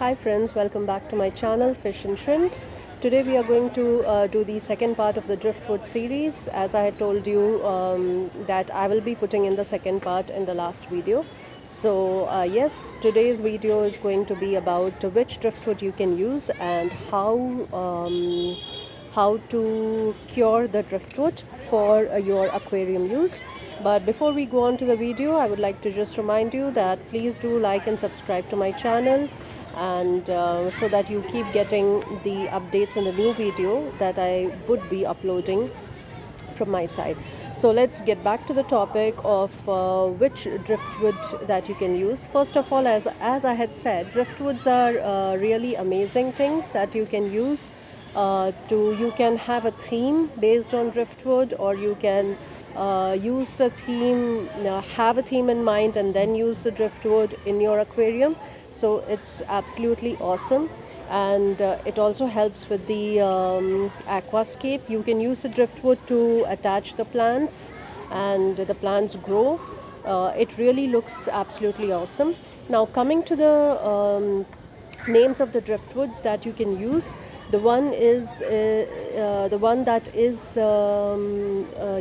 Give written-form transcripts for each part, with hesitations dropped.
Hi friends, welcome back to my channel Fish and Shrimps. Today we are going to do the second part of the driftwood series. As I had told you that I will be putting in the second part in the last video. So yes, today's video is going to be about which driftwood you can use and how to cure the driftwood for your aquarium use. But before we go on to the video, I would like to just remind you that please do like and subscribe to my channel, and so that you keep getting the updates in the new video that I would be uploading from my side. So let's get back to the topic of which driftwood that you can use. First of all, as I had said, driftwoods are really amazing things that you can use. You can have a theme based on driftwood, or you can use the theme, have a theme in mind, and then use the driftwood in your aquarium. So it's absolutely awesome, and it also helps with the aquascape. You can use the driftwood to attach the plants, and the plants grow. It really looks absolutely awesome. Now, coming to the names of the driftwoods that you can use, the one that is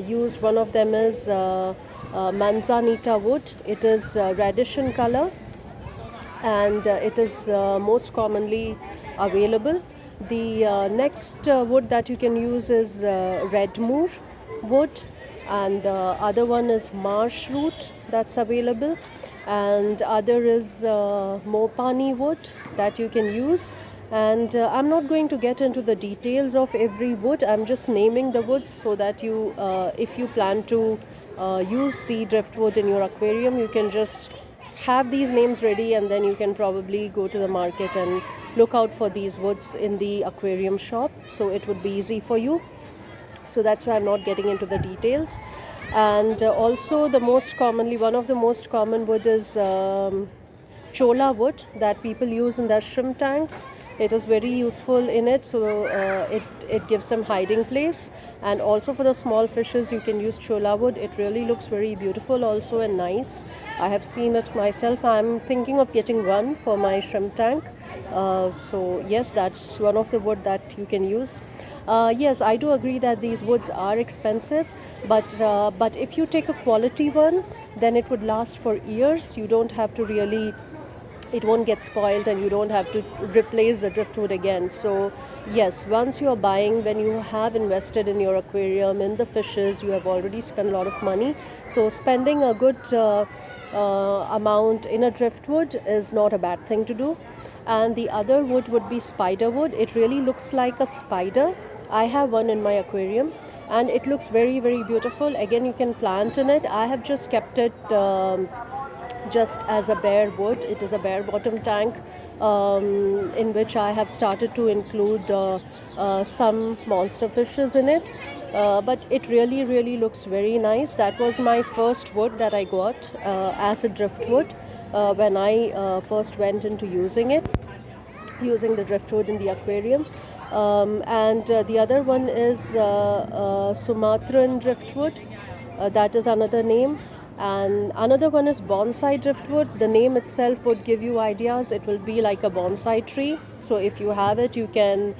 used, one of them is manzanita wood. It is reddish in color, and it is most commonly available. The next wood that you can use is redmoor wood, and the other one is marsh root that's available, and other is mopani wood that you can use. And I'm not going to get into the details of every wood. I'm just naming the woods so that you, if you plan to use the driftwood in your aquarium, you can just have these names ready, and then you can probably go to the market and look out for these woods in the aquarium shop, so it would be easy for you. So that's why I'm not getting into the details. And also one of the most common wood is chola wood that people use in their shrimp tanks. It is very useful in it, so it gives them hiding place. And also for the small fishes, you can use chola wood. It really looks very beautiful also and nice. I have seen it myself. I'm thinking of getting one for my shrimp tank. So yes, that's one of the wood that you can use. Yes, I do agree that these woods are expensive, but if you take a quality one, then it would last for years. You don't have to really, it won't get spoiled, and you don't have to replace the driftwood again. So yes, once you are buying, when you have invested in your aquarium, in the fishes, you have already spent a lot of money. So spending a good amount in a driftwood is not a bad thing to do. And the other wood would be spider wood. It really looks like a spider. I have one in my aquarium, and it looks very, very beautiful. Again, you can plant in it. I have just kept it just as a bare wood. It is a bare bottom tank in which I have started to include some monster fishes in it. But it really, really looks very nice. That was my first wood that I got as a driftwood when I first went into using the driftwood in the aquarium. And the other one is Sumatran driftwood. That is another name. And another one is bonsai driftwood. The name itself would give you ideas. It will be like a bonsai tree. So if you have it, you can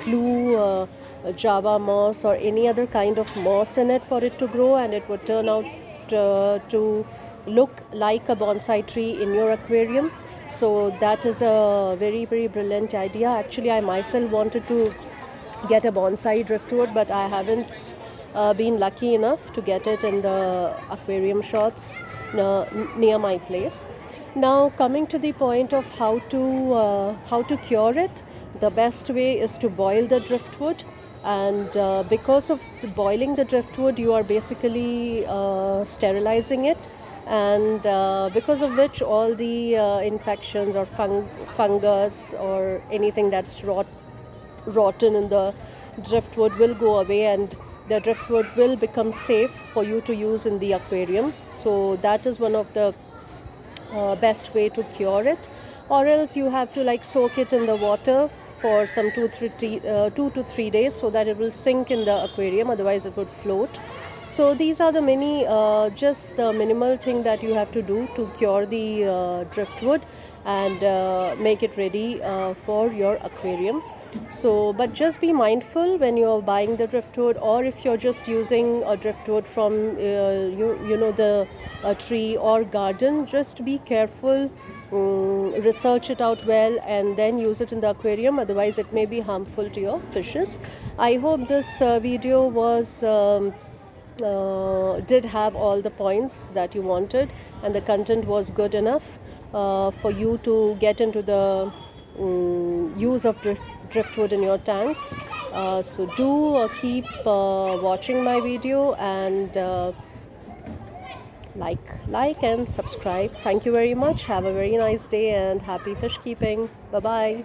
glue java moss or any other kind of moss in it for it to grow, and it would turn out to look like a bonsai tree in your aquarium. So that is a very, very brilliant idea. Actually, I myself wanted to get a bonsai driftwood, but I haven't been lucky enough to get it in the aquarium shops near my place. Now, coming to the point of how to cure it, the best way is to boil the driftwood. And because of boiling the driftwood, you are basically sterilizing it, and because of which all the infections or fungus or anything that's rotten in the driftwood will go away, and the driftwood will become safe for you to use in the aquarium. So that is one of the best way to cure it. Or else you have to like soak it in the water for some 2 to 3 days, so that it will sink in the aquarium, otherwise it would float. So these are the just the minimal thing that you have to do to cure the driftwood. and make it ready for your aquarium. So, but just be mindful when you're buying the driftwood, or if you're just using a driftwood from the tree or garden, just be careful, research it out well, and then use it in the aquarium. Otherwise, it may be harmful to your fishes. I hope this video was did have all the points that you wanted, and the content was good enough for you to get into the use of driftwood in your tanks. So do keep watching my video, and like and subscribe. Thank you very much. Have a very nice day and happy fish keeping. Bye bye.